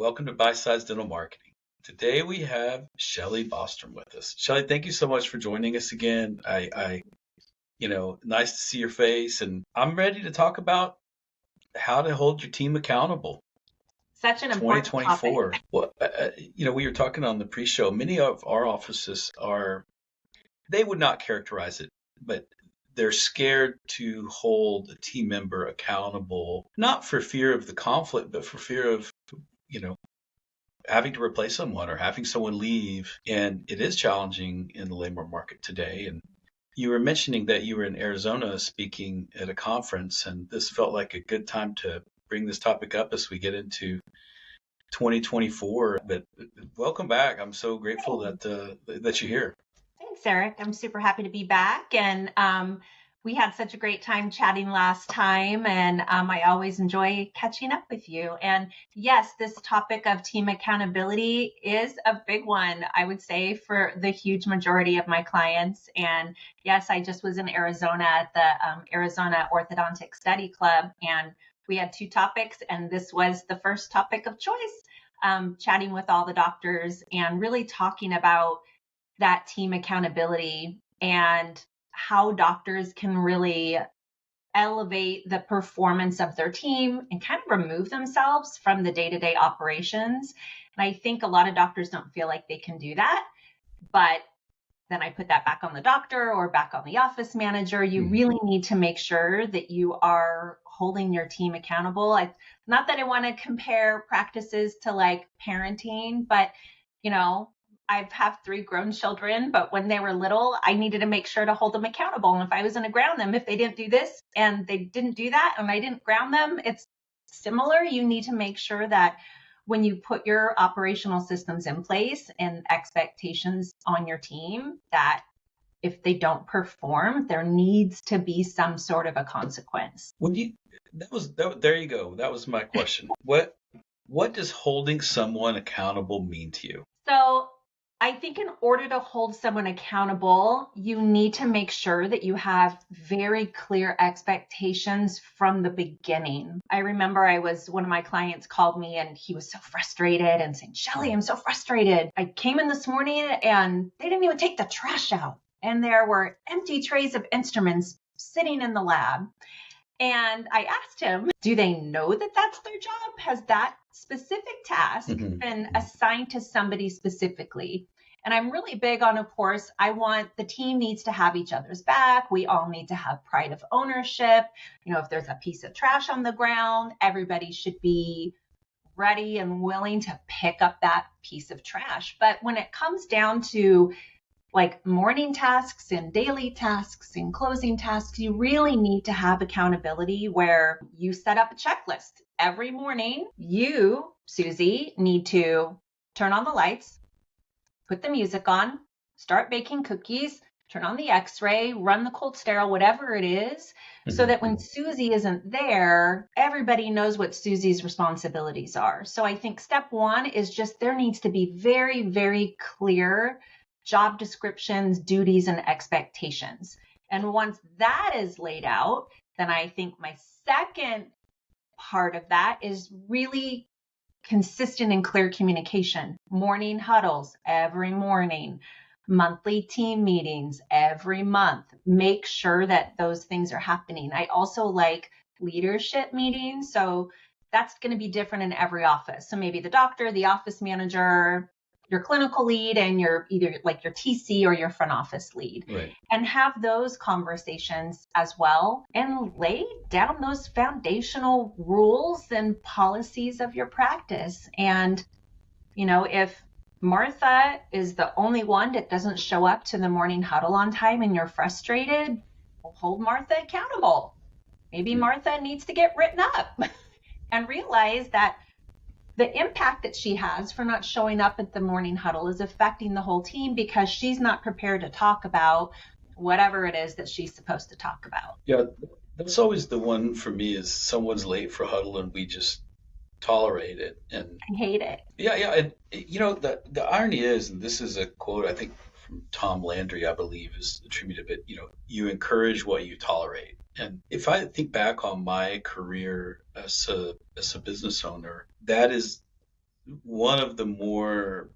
Welcome to Bite Size Dental Marketing. Today we have Shelly Bostrom with us. Shelly, thank you so much for joining us again. Nice to see your face, and I'm ready to talk about how to hold your team accountable. Such an important 2024. topic. Well, we were talking on the pre-show. Many of our offices they would not characterize it, but they're scared to hold a team member accountable, not for fear of the conflict, but for fear of, having to replace someone or having someone leave. And it is challenging in the labor market today. And you were mentioning that you were in Arizona speaking at a conference, and this felt like a good time to bring this topic up as we get into 2024. But welcome back. I'm so grateful that you're here. Thanks, Eric. I'm super happy to be back. And we had such a great time chatting last time. And I always enjoy catching up with you. And yes, this topic of team accountability is a big one, I would say, for the huge majority of my clients. And yes, I just was in Arizona at the Arizona Orthodontic Study Club. And we had two topics. And this was the first topic of choice, chatting with all the doctors and really talking about that team accountability and how doctors can really elevate the performance of their team and kind of remove themselves from the day-to-day operations. And I think a lot of doctors don't feel like they can do that, but then I put that back on the doctor or back on the office manager. You really need to make sure that you are holding your team accountable. Not that I want to compare practices to like parenting, but I have 3 grown children, but when they were little, I needed to make sure to hold them accountable. And if I was going to ground them, if they didn't do this and they didn't do that and I didn't ground them, it's similar. You need to make sure that when you put your operational systems in place and expectations on your team, that if they don't perform, there needs to be some sort of a consequence. There you go. That was my question. What does holding someone accountable mean to you? So I think in order to hold someone accountable, you need to make sure that you have very clear expectations from the beginning. I remember one of my clients called me and he was so frustrated and saying, Shelly, I'm so frustrated. I came in this morning and they didn't even take the trash out. And there were empty trays of instruments sitting in the lab. And I asked him, do they know that that's their job? Has that specific task been assigned to somebody specifically? And I'm really big on, of course, the team needs to have each other's back. We all need to have pride of ownership. If there's a piece of trash on the ground, everybody should be ready and willing to pick up that piece of trash. But when it comes down to like morning tasks and daily tasks and closing tasks, you really need to have accountability where you set up a checklist. Every morning, you, Susie, need to turn on the lights, put the music on, start baking cookies, turn on the x-ray, run the cold sterile, whatever it is, so that when Susie isn't there, everybody knows what Susie's responsibilities are. So I think step 1 is just there needs to be very, very clear job descriptions, duties, and expectations. And once that is laid out, then I think my second part of that is really consistent and clear communication. Morning huddles every morning, monthly team meetings every month. Make sure that those things are happening. I also like leadership meetings. So that's going to be different in every office. So maybe the doctor, the office manager, your clinical lead, and your either like your TC or your front office lead, right. And have those conversations as well and lay down those foundational rules and policies of your practice. And, if Martha is the only one that doesn't show up to the morning huddle on time and you're frustrated, well, hold Martha accountable. Maybe Martha needs to get written up and realize that the impact that she has for not showing up at the morning huddle is affecting the whole team because she's not prepared to talk about whatever it is that she's supposed to talk about. Yeah, that's always the one for me is someone's late for huddle and we just tolerate it. And I hate it. Yeah. And, the irony is, and this is a quote, I think from Tom Landry, I believe is attributed, but, you encourage what you tolerate. And if I think back on my career as a business owner, that is one of the more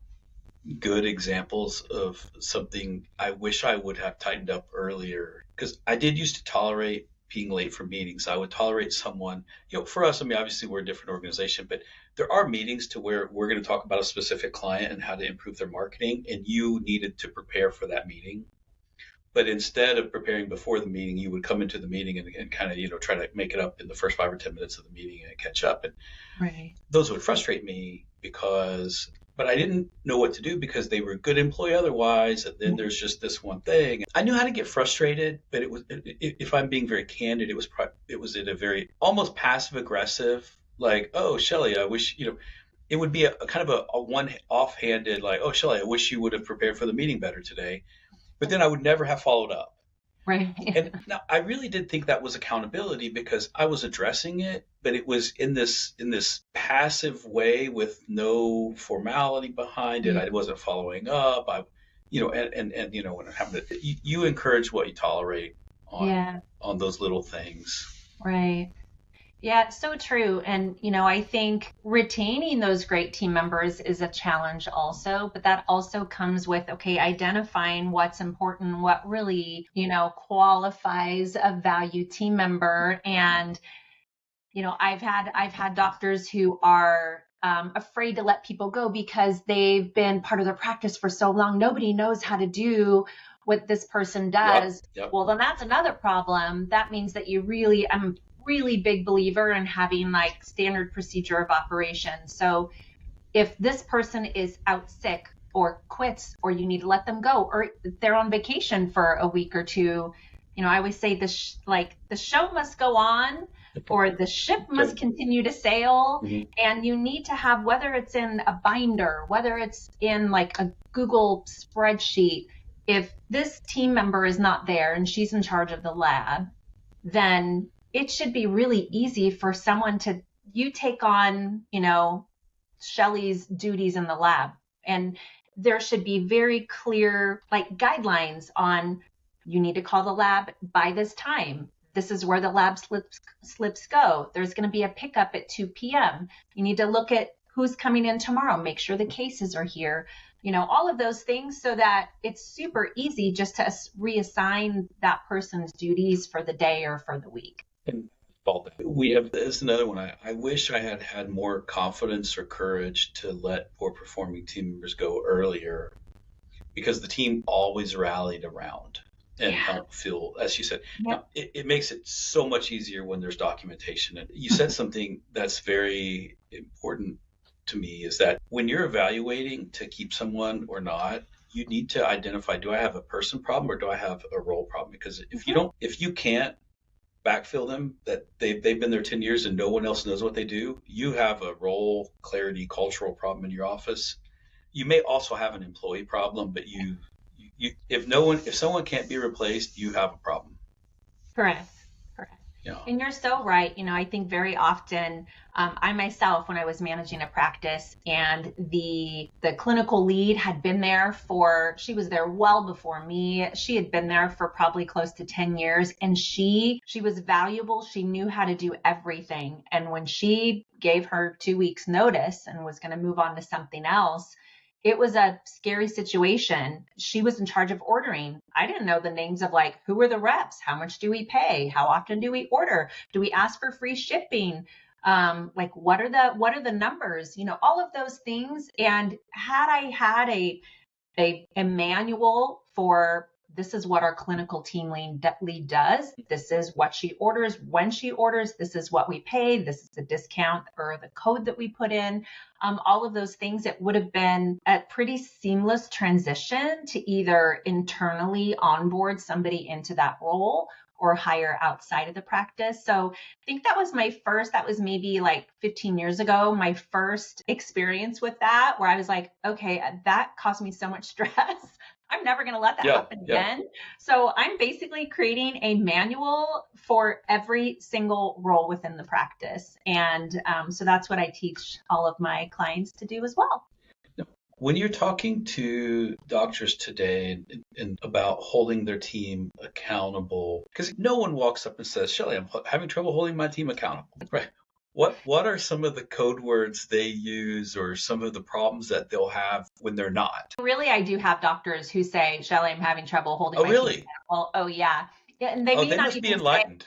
good examples of something I wish I would have tightened up earlier, because I did used to tolerate being late for meetings. I would tolerate someone, for us, I mean, obviously we're a different organization, but there are meetings to where we're going to talk about a specific client and how to improve their marketing, and you needed to prepare for that meeting. But instead of preparing before the meeting, you would come into the meeting and kind of, try to make it up in the first 5 or 10 minutes of the meeting and catch up. And Right. those would frustrate me but I didn't know what to do because they were a good employee otherwise. And then there's just this one thing. I knew how to get frustrated, but if I'm being very candid, it was in a very almost passive aggressive, like, oh, Shelley, I wish, it would be a kind of a one offhanded, like, oh, Shelley, I wish you would have prepared for the meeting better today. But then I would never have followed up. Right. And now I really did think that was accountability because I was addressing it, but it was in this passive way with no formality behind it. Yeah. I wasn't following up. And when it happened, you encourage what you tolerate Yeah. on those little things. Right. Yeah, it's so true. And, I think retaining those great team members is a challenge also, but that also comes with, okay, identifying what's important, what really, qualifies a valued team member. And, I've had doctors who are afraid to let people go because they've been part of their practice for so long. Nobody knows how to do what this person does. Yep. Well, then that's another problem. That means that I'm a really big believer in having like standard procedure of operations. So if this person is out sick or quits, or you need to let them go, or they're on vacation for a week or two, I always say the show must go on, or the ship must continue to sail. Mm-hmm. And you need to have, whether it's in a binder, whether it's in like a Google spreadsheet, if this team member is not there and she's in charge of the lab, then it should be really easy for someone you take on, Shelley's duties in the lab. And there should be very clear like guidelines on, you need to call the lab by this time. This is where the lab slips go. There's going to be a pickup at 2 p.m. You need to look at who's coming in tomorrow, make sure the cases are here, all of those things, so that it's super easy just to reassign that person's duties for the day or for the week. And there's another one. I wish I had had more confidence or courage to let poor performing team members go earlier, because the team always rallied around and helped feel, as you said, it makes it so much easier when there's documentation. And you said something that's very important to me, is that when you're evaluating to keep someone or not, you need to identify, do I have a person problem or do I have a role problem? Because if you can't backfill them, that they've been there 10 years and no one else knows what they do, you have a role clarity cultural problem in your office. You may also have an employee problem, but if someone can't be replaced, you have a problem. Correct. Yeah. And you're so right. I think very often, I myself, when I was managing a practice, and the clinical lead had been there she was there well before me. She had been there for probably close to 10 years, and she was valuable. She knew how to do everything. And when she gave her 2 weeks notice and was going to move on to something else, it was a scary situation. She was in charge of ordering. I didn't know the names of like, who are the reps? How much do we pay? How often do we order? Do we ask for free shipping? Like, what are the numbers? All of those things. And had I had a manual for, this is what our clinical team lead does. This is what she orders, when she orders. This is what we pay. This is the discount or the code that we put in. All of those things, it would have been a pretty seamless transition to either internally onboard somebody into that role or hire outside of the practice. So I think that was maybe like 15 years ago, my first experience with that, where I was like, okay, that caused me so much stress. I'm never going to let that happen again. So I'm basically creating a manual for every single role within the practice. And so that's what I teach all of my clients to do as well. When you're talking to doctors today and about holding their team accountable, because no one walks up and says, Shelley, I'm having trouble holding my team accountable, right? What are some of the code words they use or some of the problems that they'll have when they're not? Really, I do have doctors who say, Shelley, I'm having trouble holding Oh, my team really? accountable. Oh, yeah. Yeah, and they Oh, may they not must be even say enlightened.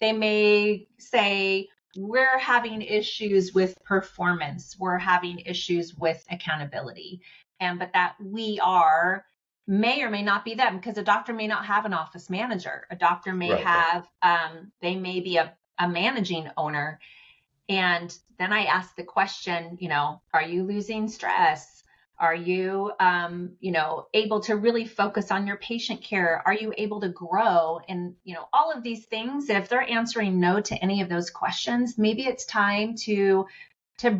they may say, we're having issues with performance. We're having issues with accountability. But that we are may or may not be them, because a doctor may not have an office manager. A doctor may Right, right. have, they may be a managing owner. And then I ask the question, are you losing stress? Are you, able to really focus on your patient care? Are you able to grow? And, all of these things, if they're answering no to any of those questions, maybe it's time to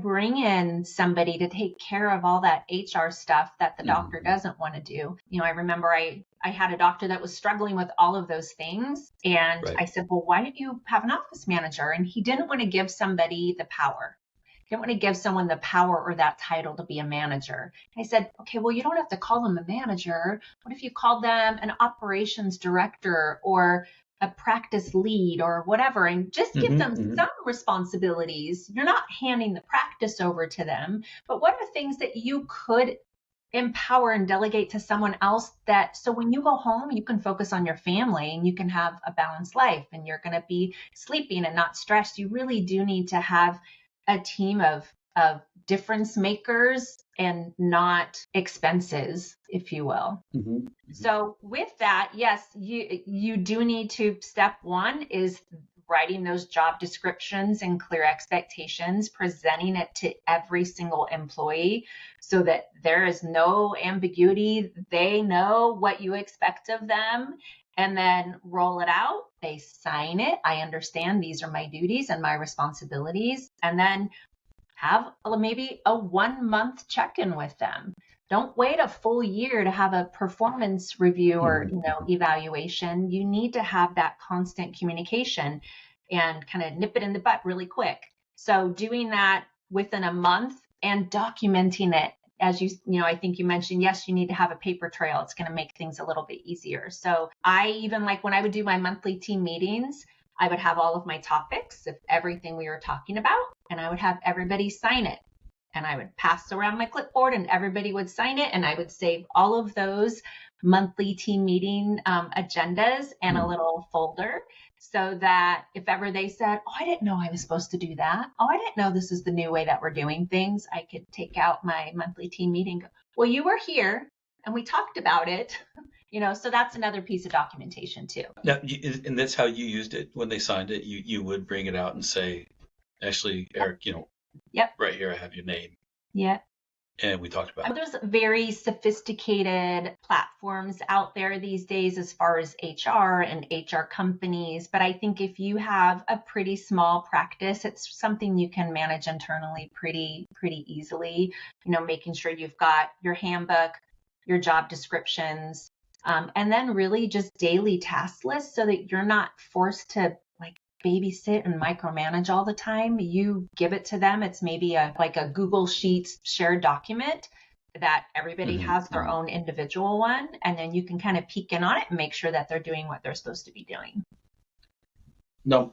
bring in somebody to take care of all that HR stuff that the doctor Mhm. doesn't want to do. I remember I had a doctor that was struggling with all of those things. And Right. I said, well, why don't you have an office manager? And he didn't want to give somebody the power. He didn't want to give someone the power or that title to be a manager. And I said, okay, well, you don't have to call them a manager. What if you called them an operations director or a practice lead or whatever, and just give Hmm, them hmm. some responsibilities? You're not handing the practice over to them, but what are things that you could empower and delegate to someone else, that so when you go home, you can focus on your family and you can have a balanced life and you're going to be sleeping and not stressed. You really do need to have a team of difference makers and not expenses, if you will. Hmm. Hmm. So with that, yes, you do need to, step one is writing those job descriptions and clear expectations, presenting it to every single employee so that there is no ambiguity. They know what you expect of them, and then roll it out. They sign it. I understand these are my duties and my responsibilities. And then have maybe a 1 month check-in with them. Don't wait a full year to have a performance review or Hmm. evaluation. You need to have that constant communication and kind of nip it in the butt really quick. So doing that within a month and documenting it, as I think you mentioned, yes, you need to have a paper trail. It's going to make things a little bit easier. So I even, like, when I would do my monthly team meetings, I would have all of my topics of everything we were talking about, and I would have everybody sign it. And I would pass around my clipboard and everybody would sign it. And I would save all of those monthly team meeting agendas in a little folder, so that if ever they said, oh, I didn't know I was supposed to do that. Oh, I didn't know this is the new way that we're doing things. I could take out my monthly team meeting. Go, well, you were here and we talked about it. So that's another piece of documentation too. Now, and that's how you used it when they signed it. You would bring it out and say, "Actually, Eric, Yep. right here I have your name, Yep. and we talked about it." There's very sophisticated platforms out there these days as far as HR and HR companies. But I think if you have a pretty small practice, it's something you can manage internally pretty easily. Making sure you've got your handbook, your job descriptions, and then really just daily task lists so that you're not forced to like babysit and micromanage all the time. You give it to them. It's maybe like a Google Sheets shared document that everybody Hmm. has their Hmm. own individual one. And then you can kind of peek in on it and make sure that they're doing what they're supposed to be doing. Now,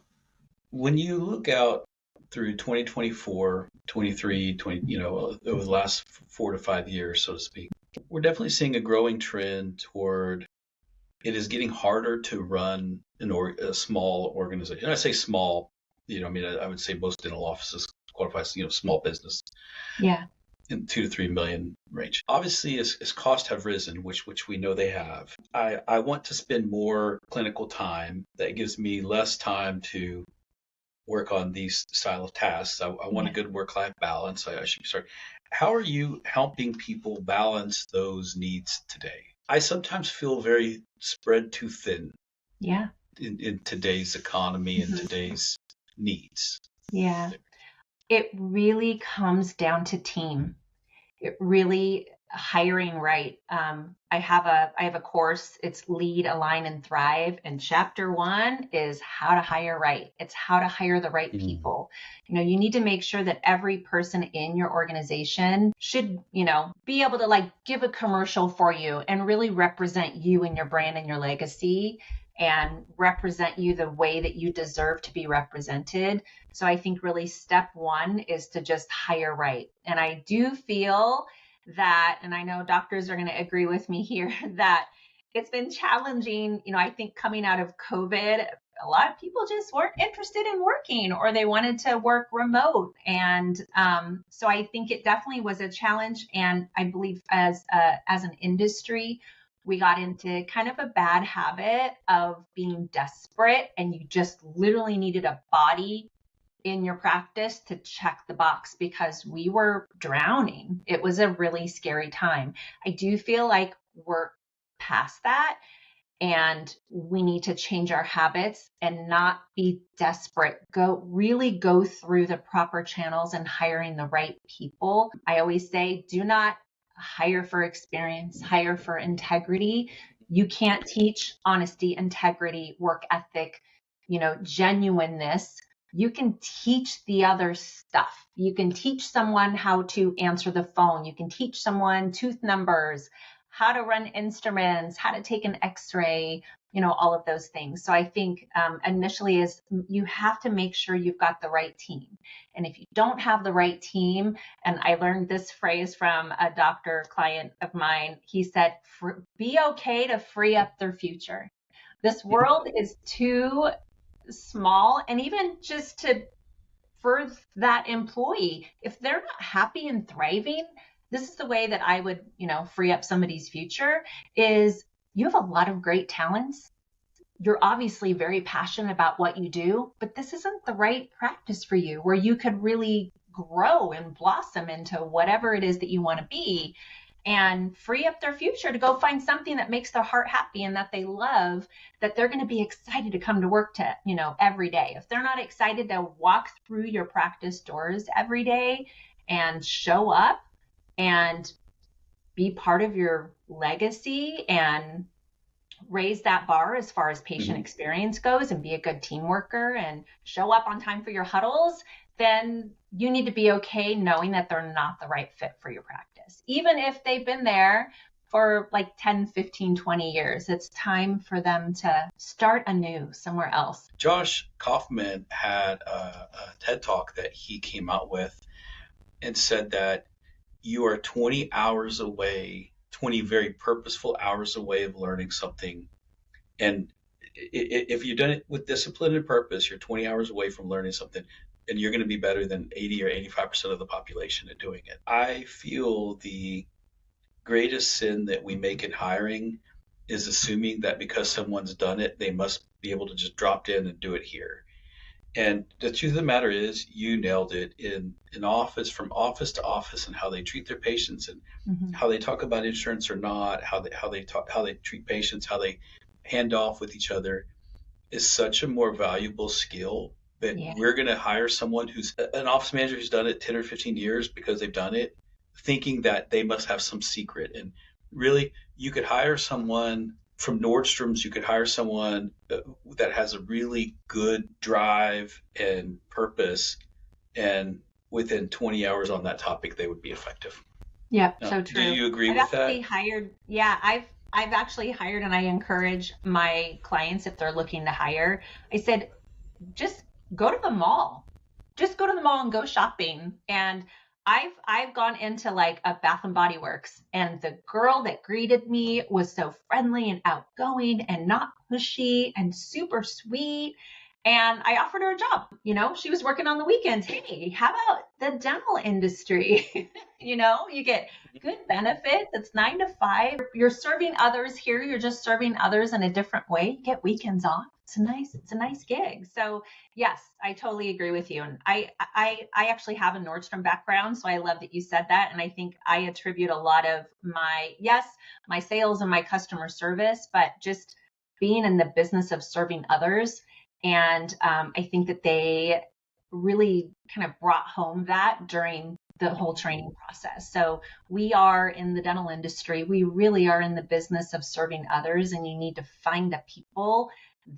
when you look out through 2024, 23, 20, over the last 4 to 5 years, so to speak, we're definitely seeing a growing trend toward it is getting harder to run a small organization. And I say small, I would say most dental offices qualify as, small business Yeah. in 2 to 3 million range. Obviously, as costs have risen, which we know they have, I want to spend more clinical time. That gives me less time to work on these style of tasks. I want a Yeah. good work-life balance. I should start. How are you helping people balance those needs today? I sometimes feel very spread too thin Yeah. in today's economy and Mhm. today's needs. Yeah. It really comes down to team. It really hiring right. I have a course. It's Lead, Align, and Thrive, and chapter 1 is how to hire right. It's how to hire the right Mm. people. You need to make sure that every person in your organization should, be able to like give a commercial for you and really represent you and your brand and your legacy. and represent you the way that you deserve to be represented. So I think really step one is to just hire right. And I do feel that, and I know doctors are going to agree with me here, that it's been challenging. I think coming out of COVID, a lot of people just weren't interested in working, or they wanted to work remote. And so I think it definitely was a challenge. And I believe as an industry, we got into kind of a bad habit of being desperate, and you just literally needed a body in your practice to check the box because we were drowning. It was a really scary time. I do feel like we're past that, and we need to change our habits and not be desperate. Really go through the proper channels and hiring the right people. I always say, do not hire for experience, hire for integrity. You can't teach honesty, integrity, work ethic, genuineness. You can teach the other stuff. You can teach someone how to answer the phone. You can teach someone tooth numbers, how to run instruments, how to take an x-ray, all of those things. So I think initially is you have to make sure you've got the right team. And if you don't have the right team, and I learned this phrase from a doctor client of mine, he said, be okay to free up their future. This world is too small, and even just for that employee, if they're not happy and thriving, this is the way that I would, free up somebody's future is you have a lot of great talents. You're obviously very passionate about what you do, but this isn't the right practice for you where you could really grow and blossom into whatever it is that you want to be, and free up their future to go find something that makes their heart happy and that they love, that they're going to be excited to come to work to, every day. If they're not excited to walk through your practice doors every day and show up and be part of your legacy and raise that bar as far as patient experience goes and be a good team worker and show up on time for your huddles, then you need to be okay knowing that they're not the right fit for your practice. Even if they've been there for like 10, 15, 20 years, it's time for them to start anew somewhere else. Josh Kaufman had a TED Talk that he came out with and said that you are 20 hours away, 20 very purposeful hours away of learning something. And if you've done it with discipline and purpose, you're 20 hours away from learning something, and you're going to be better than 80 or 85% of the population at doing it. I feel the greatest sin that we make in hiring is assuming that because someone's done it, they must be able to just drop in and do it here. And the truth of the matter is, you nailed it in office, from office to office, and how they treat their patients, and how they talk about insurance or not, how they treat patients, how they hand off with each other, is such a more valuable skill that we're going to hire someone who's an office manager who's done it 10 or 15 years because they've done it, thinking that they must have some secret. And really, you could hire someone from Nordstrom's, you could hire someone that has a really good drive and purpose, and within 20 hours on that topic, they would be effective. Yeah, so true. Do you agree with that? I've actually hired, and I encourage my clients, if they're looking to hire, I said, just go to the mall. Just go to the mall and go shopping. And I've gone into like a Bath and Body Works, and the girl that greeted me was so friendly and outgoing and not pushy and super sweet. And I offered her a job. She was working on the weekends. Hey, how about the dental industry? You get good benefits. It's 9 to 5. You're serving others here. You're just serving others in a different way. You get weekends off. It's a nice gig. So yes, I totally agree with you. And I actually have a Nordstrom background, so I love that you said that. And I think I attribute a lot of my sales and my customer service, but just being in the business of serving others. And I think that they really kind of brought home that during the whole training process. So we are in the dental industry. We really are in the business of serving others, and you need to find the people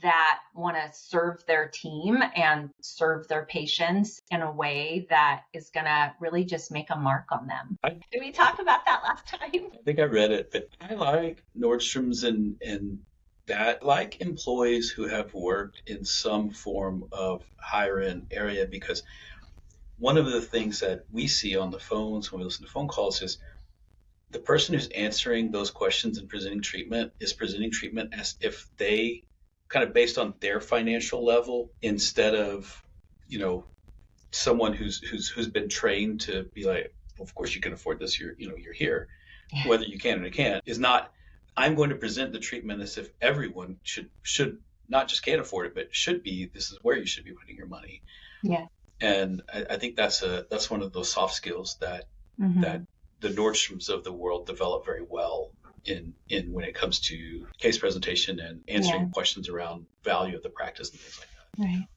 that want to serve their team and serve their patients in a way that is going to really just make a mark on them. Did we talk about that last time? I think I read it, but I like Nordstrom's and that, like employees who have worked in some form of higher end area, because one of the things that we see on the phones when we listen to phone calls is the person who's answering those questions and presenting treatment is presenting treatment as if they kind of based on their financial level instead of, you know, someone who's been trained to be like, well, of course you can afford this. You're here, whether you can or can't is not. I'm going to present the treatment as if everyone should not just can afford it, but should be. This is where you should be putting your money. Yeah. And I think that's one of those soft skills that Mm-hmm. that the Nordstroms of the world develop very well in when it comes to case presentation and Yeah. answering questions around value of the practice and things like that. Right.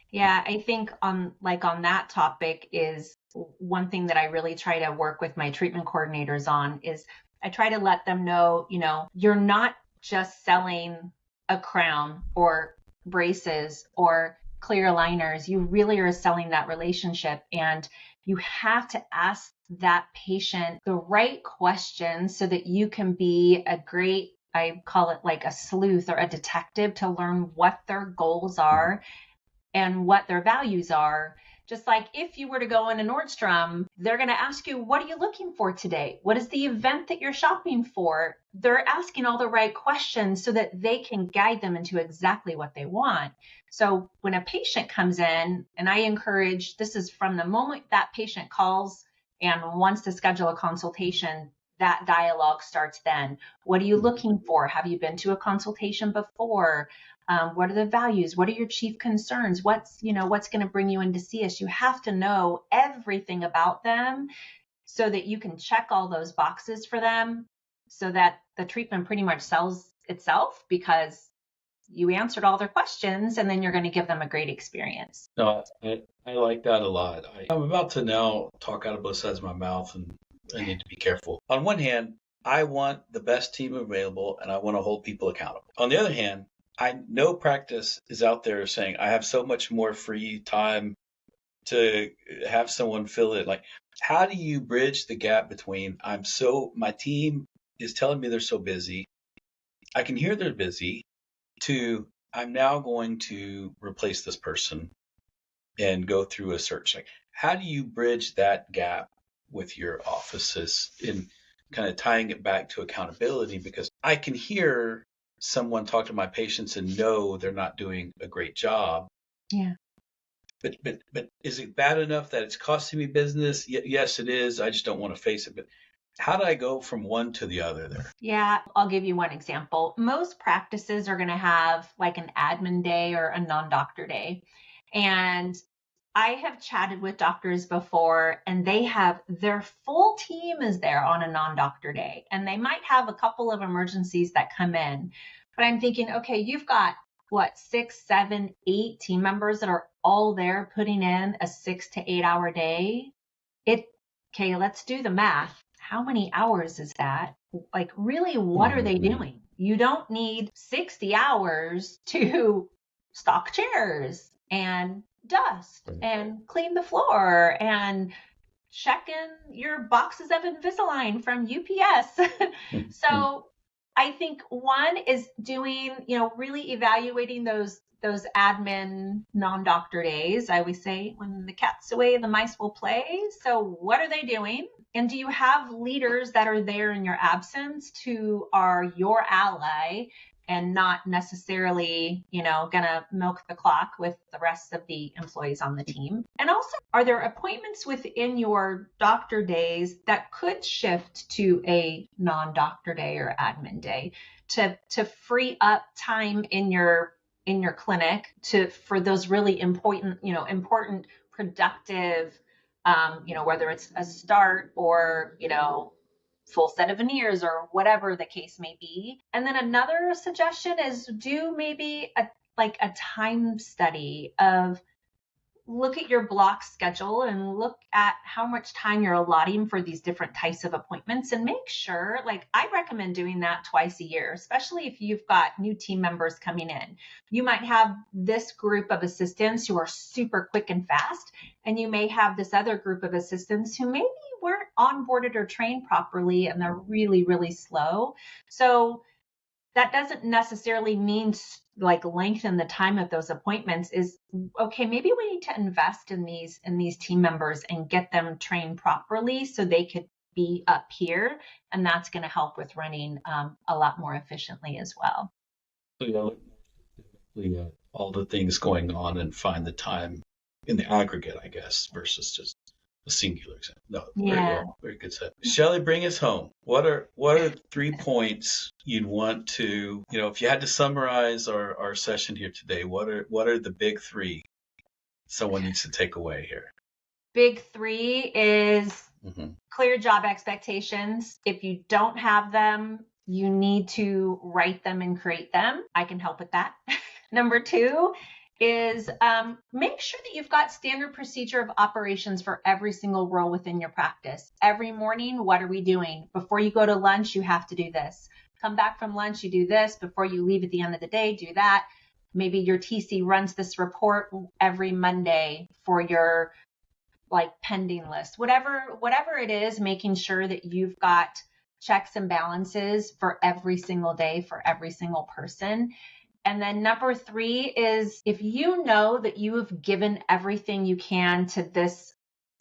Yeah, I think on that topic is one thing that I really try to work with my treatment coordinators on is I try to let them know, you're not just selling a crown or braces or clear aligners. You really are selling that relationship, and you have to ask that patient the right questions so that you can be a great, I call it like a sleuth or a detective, to learn what their goals are and what their values are. Just like if you were to go in a Nordstrom, they're going to ask you, what are you looking for today? What is the event that you're shopping for? They're asking all the right questions so that they can guide them into exactly what they want. So when a patient comes in, and I encourage, this is from the moment that patient calls and wants to schedule a consultation, that dialogue starts then. What are you looking for? Have you been to a consultation before? What are the values? What are your chief concerns? What's going to bring you in to see us? You have to know everything about them so that you can check all those boxes for them so that the treatment pretty much sells itself, because you answered all their questions and then you're going to give them a great experience. No, I like that a lot. I'm about to now talk out of both sides of my mouth, and I need to be careful. On one hand, I want the best team available and I want to hold people accountable. On the other hand, I know practice is out there saying I have so much more free time to have someone fill it. Like, how do you bridge the gap between my team is telling me they're so busy, I can hear they're busy, to I'm now going to replace this person and go through a search? Like, how do you bridge that gap with your offices in kind of tying it back to accountability? Because I can hear someone talk to my patients and know they're not doing a great job. Yeah. But is it bad enough that it's costing me business? Yes, it is. I just don't want to face it. But how do I go from one to the other there? Yeah, I'll give you one example. Most practices are going to have like an admin day or a non-doctor day. And I have chatted with doctors before, and they have their full team is there on a non-doctor day, and they might have a couple of emergencies that come in. But I'm thinking, okay, you've got what, 6, 7, 8 team members that are all there putting in a 6 to 8 hour day. Okay, let's do the math. How many hours is that? Like, really, what are they doing? You don't need 60 hours to stock chairs and dust and clean the floor and check in your boxes of Invisalign from UPS. So I think one is doing, really evaluating those admin non-doctor days. I always say, when the cat's away, the mice will play. So what are they doing? And do you have leaders that are there in your absence who are your ally and not necessarily, gonna milk the clock with the rest of the employees on the team? And also, are there appointments within your doctor days that could shift to a non-doctor day or admin day to free up time in your clinic for those really important productive, whether it's a start or, full set of veneers or whatever the case may be. And then another suggestion is do maybe a time study of, look at your block schedule and look at how much time you're allotting for these different types of appointments, and make sure, like, I recommend doing that twice a year, especially if you've got new team members coming in. You might have this group of assistants who are super quick and fast, and you may have this other group of assistants who maybe weren't onboarded or trained properly and they're really, really slow. So that doesn't necessarily mean like lengthen the time of those appointments. Is okay, maybe we need to invest in these team members and get them trained properly so they could be up here, and that's going to help with running a lot more efficiently as well. So yeah, look specifically at all the things going on and find the time in the aggregate, I guess, versus just a singular example. No, very Yeah. well, very good set. Shelley, bring us home. What are 3 points you'd want to, if you had to summarize our session here today, what are the big three someone needs to take away here? Big three is clear job expectations. If you don't have them, you need to write them and create them. I can help with that. Number two is make sure that you've got standard procedure of operations for every single role within your practice. Every morning, what are we doing? Before you go to lunch, you have to do this. Come back from lunch, you do this. Before you leave at the end of the day, do that. Maybe your TC runs this report every Monday for your pending list, whatever it is, making sure that you've got checks and balances for every single day for every single person. And then number three is if you know that you have given everything you can to this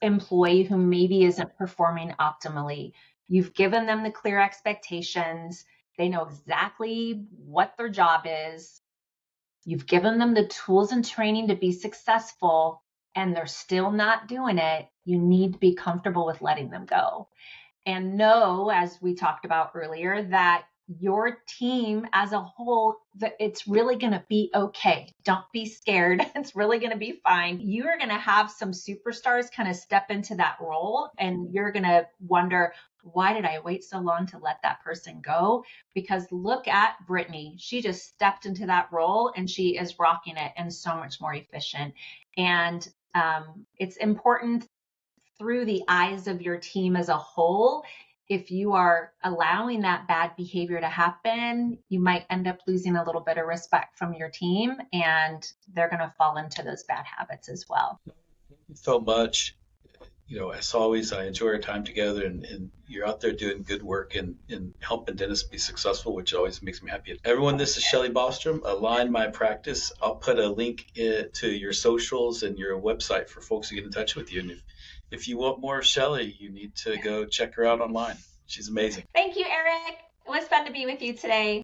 employee who maybe isn't performing optimally, you've given them the clear expectations, they know exactly what their job is, you've given them the tools and training to be successful, and they're still not doing it, you need to be comfortable with letting them go. And know, as we talked about earlier, that your team as a whole, that it's really going to be okay. Don't be scared. It's really going to be fine. You are going to have some superstars kind of step into that role, and you're going to wonder, why did I wait so long to let that person go? Because look at Brittany. She just stepped into that role and she is rocking it and so much more efficient. And it's important through the eyes of your team as a whole. If you are allowing that bad behavior to happen, you might end up losing a little bit of respect from your team, and they're going to fall into those bad habits as well. Thank you so much. As always, I enjoy our time together, and you're out there doing good work and helping dentists be successful, which always makes me happy. Everyone, this is Shelley Bostrom, Align My Practice. I'll put a link to your socials and your website for folks to get in touch with you. And if you want more of Shelley, you need to go check her out online. She's amazing. Thank you, Eric. It was fun to be with you today.